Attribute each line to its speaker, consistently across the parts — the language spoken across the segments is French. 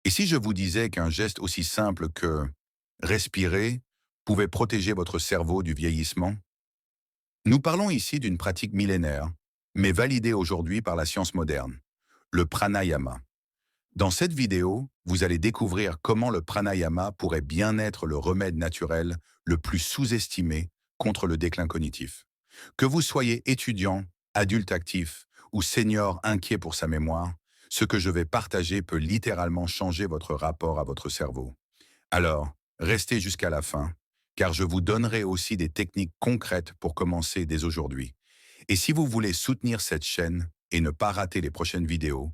Speaker 1: Et si je vous disais qu'un geste aussi simple que respirer pouvait protéger votre cerveau du vieillissement? Nous parlons ici d'une pratique millénaire, mais validée aujourd'hui par la science moderne, le pranayama. Dans cette vidéo, vous allez découvrir comment le pranayama pourrait bien être le remède naturel le plus sous-estimé contre le déclin cognitif. Que vous soyez étudiant, adulte actif ou senior inquiet pour sa mémoire, ce que je vais partager peut littéralement changer votre rapport à votre cerveau. Alors, restez jusqu'à la fin, car je vous donnerai aussi des techniques concrètes pour commencer dès aujourd'hui. Et si vous voulez soutenir cette chaîne et ne pas rater les prochaines vidéos,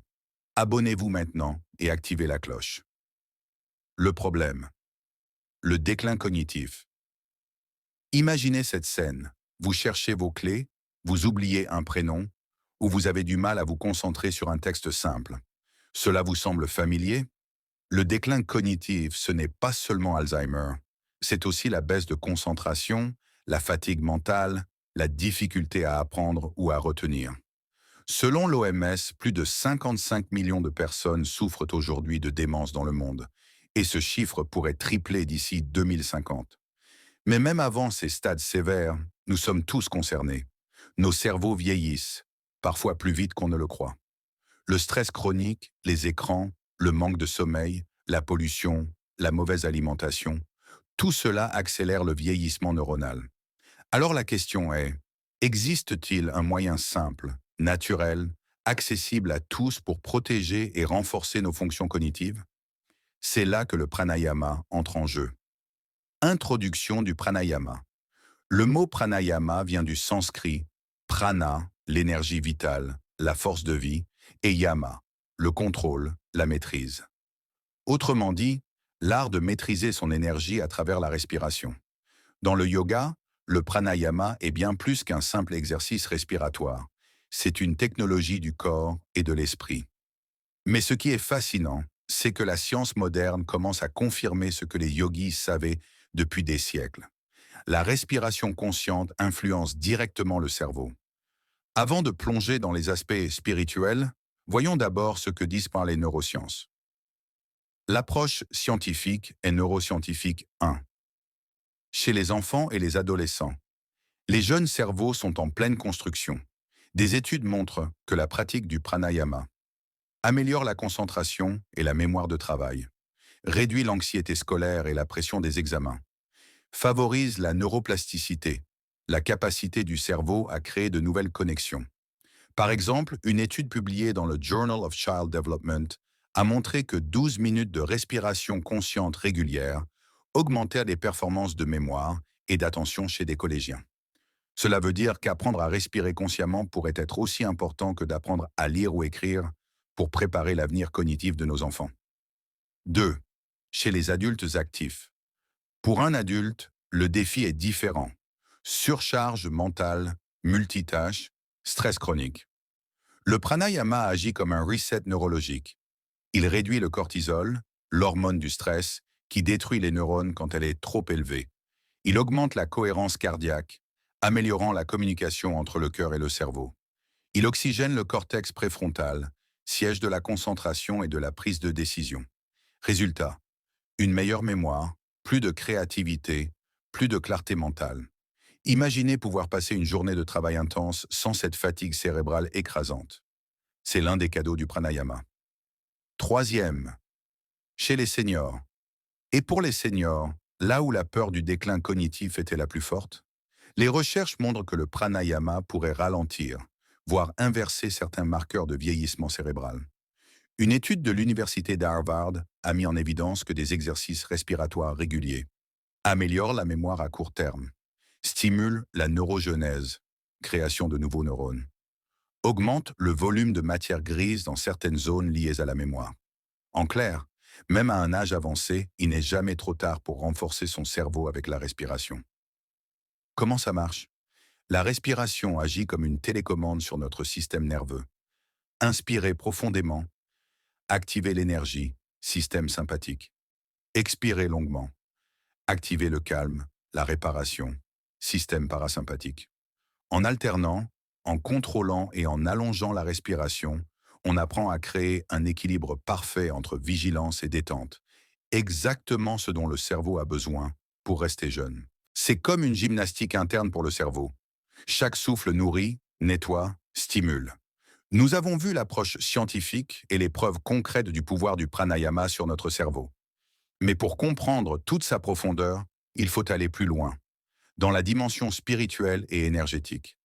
Speaker 1: abonnez-vous maintenant et activez la cloche. Le problème, le déclin cognitif. Imaginez cette scène. Vous cherchez vos clés, vous oubliez un prénom, ou vous avez du mal à vous concentrer sur un texte simple. Cela vous semble familier? Le déclin cognitif, ce n'est pas seulement Alzheimer. C'est aussi la baisse de concentration, la fatigue mentale, la difficulté à apprendre ou à retenir. Selon l'OMS, plus de 55 millions de personnes souffrent aujourd'hui de démence dans le monde, et ce chiffre pourrait tripler d'ici 2050. Mais même avant ces stades sévères, nous sommes tous concernés. Nos cerveaux vieillissent, parfois plus vite qu'on ne le croit. Le stress chronique, les écrans, le manque de sommeil, la pollution, la mauvaise alimentation, tout cela accélère le vieillissement neuronal. Alors la question est, existe-t-il un moyen simple, naturel, accessible à tous pour protéger et renforcer nos fonctions cognitives? C'est là que le pranayama entre en jeu. Introduction du pranayama. Le mot pranayama vient du sanskrit prana, l'énergie vitale, la force de vie, et yama, le contrôle, la maîtrise. Autrement dit, l'art de maîtriser son énergie à travers la respiration. Dans le yoga, le pranayama est bien plus qu'un simple exercice respiratoire. C'est une technologie du corps et de l'esprit. Mais ce qui est fascinant, c'est que la science moderne commence à confirmer ce que les yogis savaient depuis des siècles. La respiration consciente influence directement le cerveau. Avant de plonger dans les aspects spirituels, voyons d'abord ce que disent par les neurosciences. L'approche scientifique est neuroscientifique 1. Chez les enfants et les adolescents, les jeunes cerveaux sont en pleine construction. Des études montrent que la pratique du pranayama améliore la concentration et la mémoire de travail, réduit l'anxiété scolaire et la pression des examens, favorise la neuroplasticité, la capacité du cerveau à créer de nouvelles connexions. Par exemple, une étude publiée dans le Journal of Child Development a montré que 12 minutes de respiration consciente régulière augmentèrent les performances de mémoire et d'attention chez des collégiens. Cela veut dire qu'apprendre à respirer consciemment pourrait être aussi important que d'apprendre à lire ou écrire pour préparer l'avenir cognitif de nos enfants. 2. Chez les adultes actifs. Pour un adulte, le défi est différent. Surcharge mentale, multitâche, stress chronique. Le pranayama agit comme un reset neurologique. Il réduit le cortisol, l'hormone du stress, qui détruit les neurones quand elle est trop élevée. Il augmente la cohérence cardiaque, améliorant la communication entre le cœur et le cerveau. Il oxygène le cortex préfrontal, siège de la concentration et de la prise de décision. Résultat, une meilleure mémoire, plus de créativité, plus de clarté mentale. Imaginez pouvoir passer une journée de travail intense sans cette fatigue cérébrale écrasante. C'est l'un des cadeaux du pranayama. Troisième, chez les seniors. Et pour les seniors, là où la peur du déclin cognitif était la plus forte, les recherches montrent que le pranayama pourrait ralentir, voire inverser certains marqueurs de vieillissement cérébral. Une étude de l'Université d'Harvard a mis en évidence que des exercices respiratoires réguliers améliorent la mémoire à court terme, stimulent la neurogenèse, création de nouveaux neurones, augmentent le volume de matière grise dans certaines zones liées à la mémoire. En clair, même à un âge avancé, il n'est jamais trop tard pour renforcer son cerveau avec la respiration. Comment ça marche? La respiration agit comme une télécommande sur notre système nerveux. Inspirez profondément, activez l'énergie, système sympathique. Expirez longuement, activez le calme, la réparation, système parasympathique. En alternant, en contrôlant et en allongeant la respiration, on apprend à créer un équilibre parfait entre vigilance et détente, exactement ce dont le cerveau a besoin pour rester jeune. C'est comme une gymnastique interne pour le cerveau. Chaque souffle nourrit, nettoie, stimule. Nous avons vu l'approche scientifique et les preuves concrètes du pouvoir du pranayama sur notre cerveau. Mais pour comprendre toute sa profondeur, il faut aller plus loin, dans la dimension spirituelle et énergétique.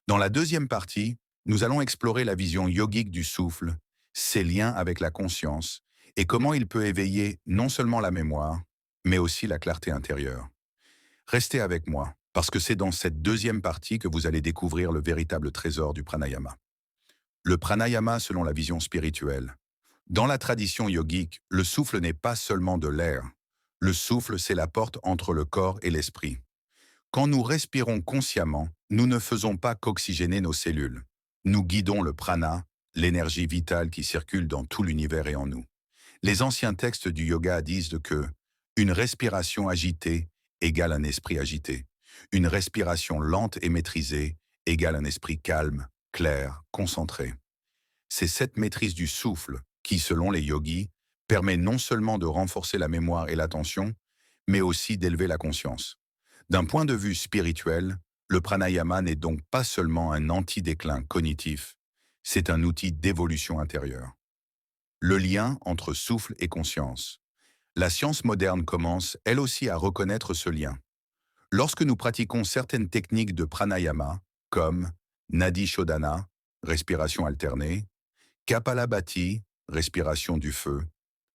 Speaker 1: Dans la deuxième partie, nous allons explorer la vision yogique du souffle, ses liens avec la conscience et comment il peut éveiller non seulement la mémoire, mais aussi la clarté intérieure. Restez avec moi, parce que c'est dans cette deuxième partie que vous allez découvrir le véritable trésor du pranayama. Le pranayama selon la vision spirituelle. Dans la tradition yogique, le souffle n'est pas seulement de l'air. Le souffle, c'est la porte entre le corps et l'esprit. Quand nous respirons consciemment, nous ne faisons pas qu'oxygéner nos cellules. Nous guidons le prana, l'énergie vitale qui circule dans tout l'univers et en nous. Les anciens textes du yoga disent que une respiration agitée égale un esprit agité. Une respiration lente et maîtrisée égale un esprit calme, clair, concentré. C'est cette maîtrise du souffle qui, selon les yogis, permet non seulement de renforcer la mémoire et l'attention, mais aussi d'élever la conscience. D'un point de vue spirituel, le pranayama n'est donc pas seulement un anti-déclin cognitif, c'est un outil d'évolution intérieure. Le lien entre souffle et conscience. La science moderne commence, elle aussi, à reconnaître ce lien. Lorsque nous pratiquons certaines techniques de pranayama, comme Nadi Shodhana, respiration alternée, Kapalabhati, respiration du feu,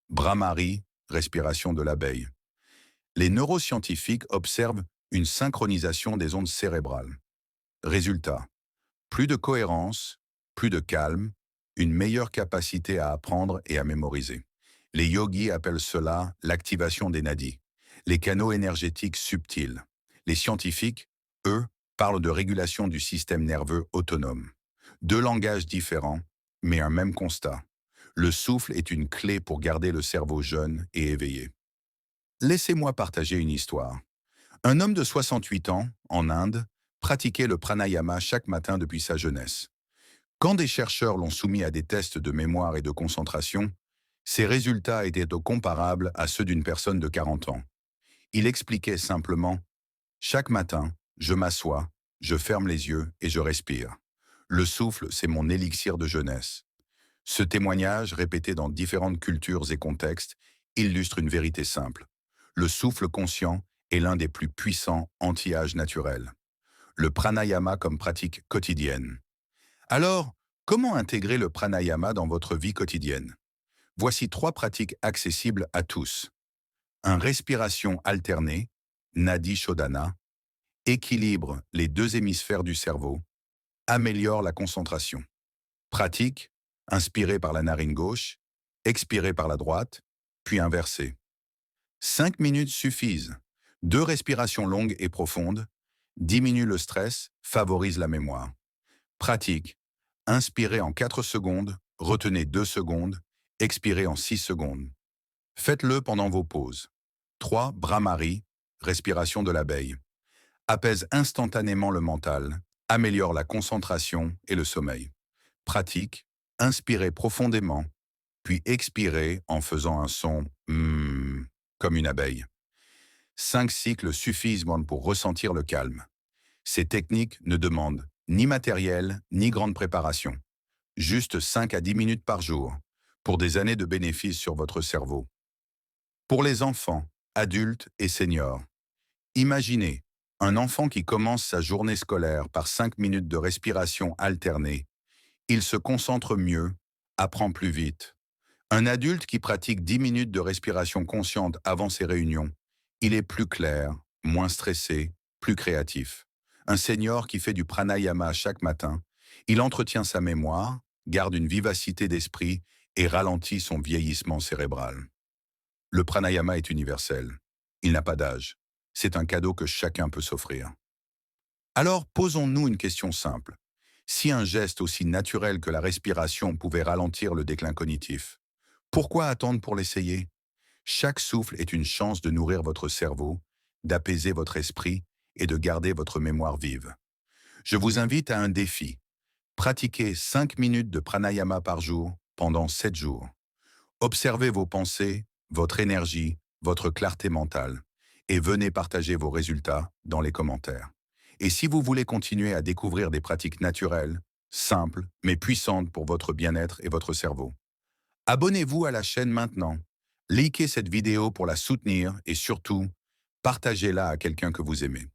Speaker 1: Brahmari, respiration de l'abeille, les neuroscientifiques observent une synchronisation des ondes cérébrales. Résultat, plus de cohérence, plus de calme, une meilleure capacité à apprendre et à mémoriser. Les yogis appellent cela l'activation des nadis, les canaux énergétiques subtils. Les scientifiques, eux, parlent de régulation du système nerveux autonome. Deux langages différents, mais un même constat. Le souffle est une clé pour garder le cerveau jeune et éveillé. Laissez-moi partager une histoire. Un homme de 68 ans, en Inde, pratiquait le pranayama chaque matin depuis sa jeunesse. Quand des chercheurs l'ont soumis à des tests de mémoire et de concentration, ses résultats étaient comparables à ceux d'une personne de 40 ans. Il expliquait simplement « Chaque matin, je m'assois, je ferme les yeux et je respire. Le souffle, c'est mon élixir de jeunesse. » Ce témoignage, répété dans différentes cultures et contextes, illustre une vérité simple. Le souffle conscient est l'un des plus puissants anti-âge naturels. Le pranayama comme pratique quotidienne. Alors, comment intégrer le pranayama dans votre vie quotidienne? Voici 3 pratiques accessibles à tous. Un respiration alternée, Nadi Shodhana, équilibre les 2 hémisphères du cerveau, améliore la concentration. Pratique, inspirez par la narine gauche, expirez par la droite, puis inversez. 5 minutes suffisent. 2 respirations longues et profondes, diminue le stress, favorise la mémoire. Pratique, inspirez en 4 secondes, retenez 2 secondes, expirez en 6 secondes. Faites-le pendant vos pauses. 3. Brahmari, respiration de l'abeille. Apaise instantanément le mental, améliore la concentration et le sommeil. Pratique, inspirez profondément, puis expirez en faisant un son comme une abeille. 5 cycles suffisent pour ressentir le calme. Ces techniques ne demandent ni matériel, ni grande préparation. Juste 5 à 10 minutes par jour, pour des années de bénéfices sur votre cerveau. Pour les enfants, adultes et seniors, imaginez un enfant qui commence sa journée scolaire par 5 minutes de respiration alternée. Il se concentre mieux, apprend plus vite. Un adulte qui pratique 10 minutes de respiration consciente avant ses réunions, il est plus clair, moins stressé, plus créatif. Un senior qui fait du pranayama chaque matin, il entretient sa mémoire, garde une vivacité d'esprit et ralentit son vieillissement cérébral. Le pranayama est universel. Il n'a pas d'âge. C'est un cadeau que chacun peut s'offrir. Alors, posons-nous une question simple. Si un geste aussi naturel que la respiration pouvait ralentir le déclin cognitif, pourquoi attendre pour l'essayer? Chaque souffle est une chance de nourrir votre cerveau, d'apaiser votre esprit et de garder votre mémoire vive. Je vous invite à un défi. Pratiquez 5 minutes de pranayama par jour pendant 7 jours. Observez vos pensées, votre énergie, votre clarté mentale et venez partager vos résultats dans les commentaires. Et si vous voulez continuer à découvrir des pratiques naturelles, simples, mais puissantes pour votre bien-être et votre cerveau, abonnez-vous à la chaîne maintenant. Likez cette vidéo pour la soutenir et surtout, partagez-la à quelqu'un que vous aimez.